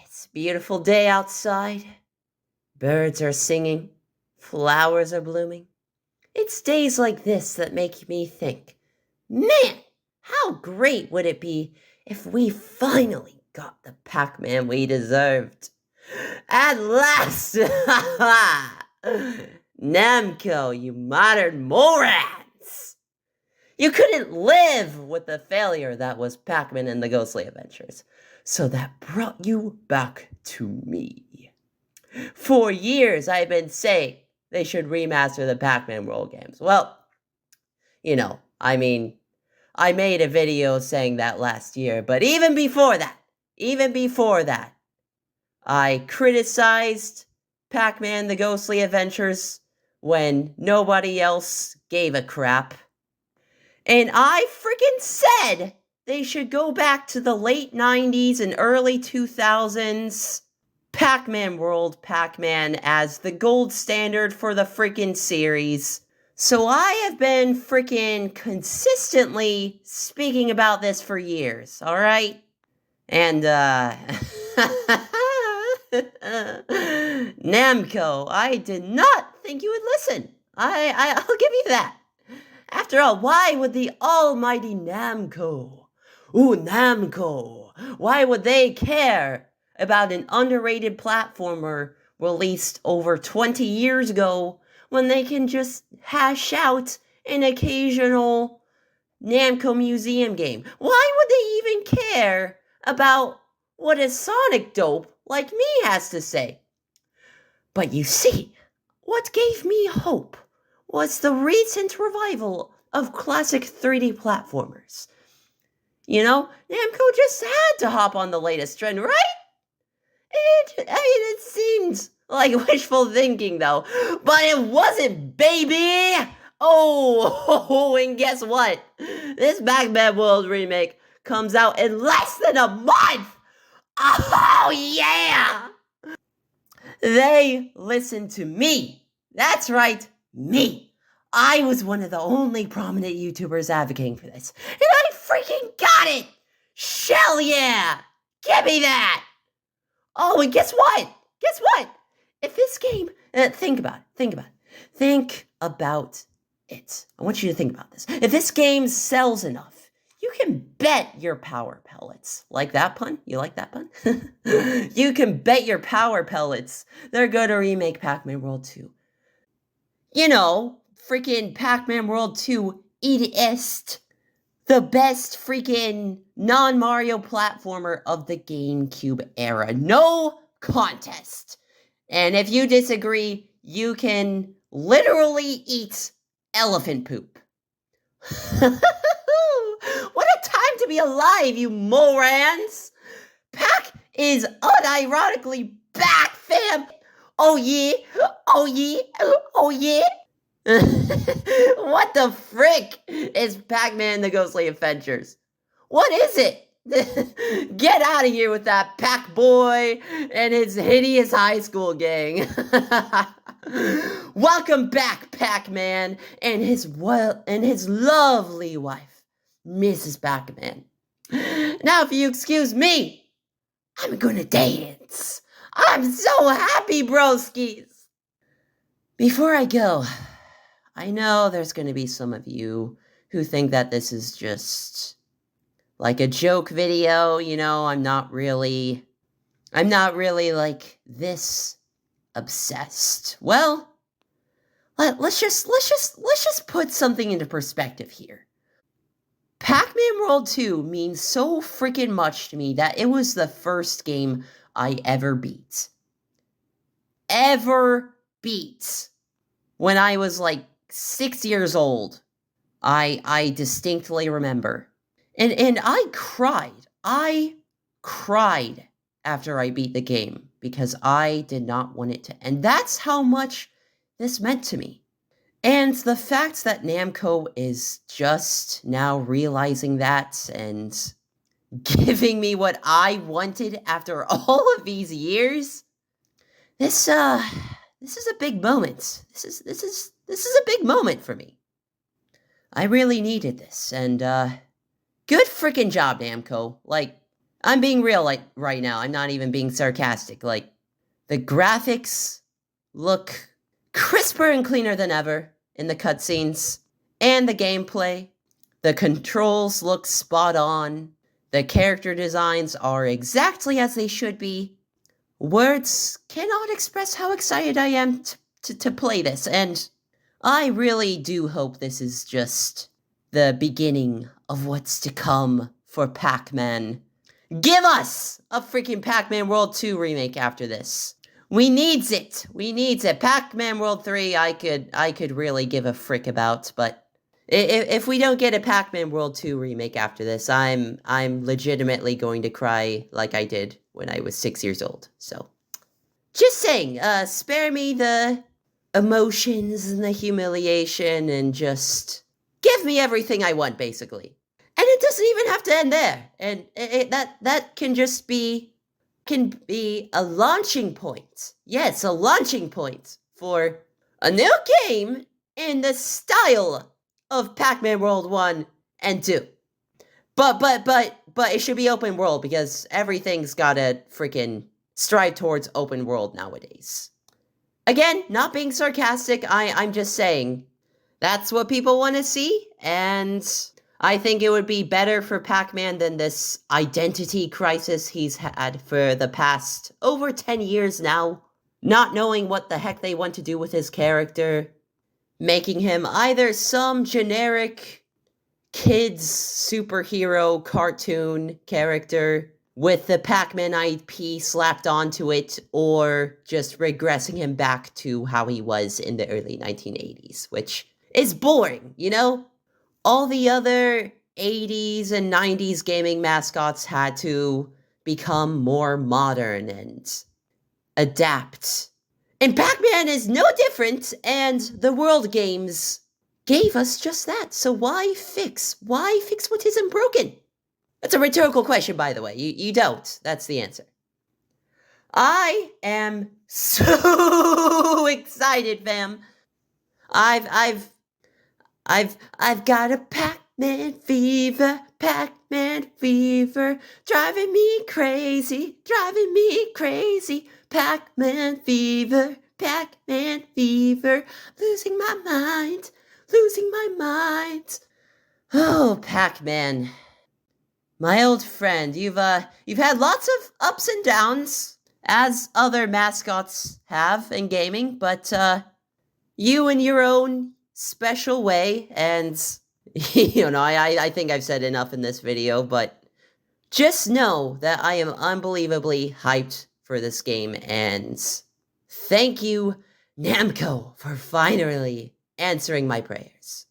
It's a beautiful day outside. Birds are singing. Flowers are blooming. It's days like this that make me think, man, how great would it be if we finally got the Pac-Man we deserved? At last! Namco, you modern morons! You couldn't live with the failure that was Pac-Man and the Ghostly Adventures. So that brought you back to me. For years, I've been saying they should remaster the Pac-Man World games. Well, I made a video saying that last year, but even before that, I criticized Pac-Man the Ghostly Adventures when nobody else gave a crap. And I freaking said they should go back to the late 90s and early 2000s Pac-Man World Pac-Man as the gold standard for the freaking series. So I have been freaking consistently speaking about this for years, alright? And, Namco, I did not think you would listen. I'll give you that. After all, why would the almighty Namco, why would they care about an underrated platformer released over 20 years ago when they can just hash out an occasional Namco museum game? Why would they even care about what a Sonic dope like me has to say? But you see, what gave me hope was the recent revival of classic 3D platformers. Namco just had to hop on the latest trend, right? It seemed like wishful thinking, though. But it wasn't, baby! Oh, and guess what? This Pac-Man World remake comes out in less than a month! Oh, yeah! They listened to me. That's right, me. I was one of the only prominent YouTubers advocating for this. And I freaking got it! Shell yeah! Give me that! Oh, and guess what? If this game... think about it. I want you to think about this. If this game sells enough, you can bet your power pellets. Like that pun? You like that pun? You can bet your power pellets they're going to remake Pac-Man World 2. Freaking Pac-Man World 2 it is the best freaking non-Mario platformer of the GameCube era. No contest. And if you disagree, you can literally eat elephant poop. What a time to be alive, you morons! Pac is unironically back, fam! Oh yeah! What the frick is Pac-Man the Ghostly Adventures? What is it? Get out of here with that Pac boy and his hideous high school gang. Welcome back, Pac-Man, and his lovely wife, Mrs. Pac-Man. Now, if you excuse me, I'm gonna dance. I'm so happy, broskies. Before I go, I know there's going to be some of you who think that this is just like a joke video, I'm not really like this obsessed. Well, let's just put something into perspective here. Pac-Man World 2 means so freaking much to me that it was the first game I ever beat. When I was like 6 years old, I distinctly remember. And I cried. I cried after I beat the game because I did not want it to end. That's how much this meant to me. And the fact that Namco is just now realizing that and giving me what I wanted after all of these years, this is a big moment. This is a big moment for me. I really needed this, and good freaking job, Namco. Like, I'm being real like right now. I'm not even being sarcastic. Like, the graphics look crisper and cleaner than ever in the cutscenes, and the gameplay. The controls look spot on. The character designs are exactly as they should be. Words cannot express how excited I am to play this, and I really do hope this is just the beginning of what's to come for Pac-Man. Give us a freaking Pac-Man World 2 remake after this. We needs it. We needs it. Pac-Man World 3, I could really give a frick about, but if we don't get a Pac-Man World 2 remake after this, I'm legitimately going to cry like I did when I was 6 years old. So, just saying, spare me the emotions and the humiliation and just give me everything I want, basically. And it doesn't even have to end there. And that can just be a launching point. Yes, a launching point for a new game in the style of Pac-Man World 1 and 2. But it should be open world because everything's gotta freaking strive towards open world nowadays. Again, not being sarcastic, I'm just saying that's what people want to see, and I think it would be better for Pac-Man than this identity crisis he's had for the past over 10 years now, not knowing what the heck they want to do with his character, making him either some generic kids superhero cartoon character with the Pac-Man IP slapped onto it, or just regressing him back to how he was in the early 1980s, which is boring, you know? All the other 80s and 90s gaming mascots had to become more modern and adapt. And Pac-Man is no different, and the World games gave us just that. So why fix? Why fix what isn't broken? That's a rhetorical question, by the way. You don't. That's the answer. I am so excited, fam. I've got a Pac-Man fever, Pac-Man fever, driving me crazy, Pac-Man fever, losing my mind. Oh, Pac-Man. My old friend, you've had lots of ups and downs, as other mascots have in gaming, but you in your own special way, and I think I've said enough in this video, but just know that I am unbelievably hyped for this game, and thank you, Namco, for finally answering my prayers.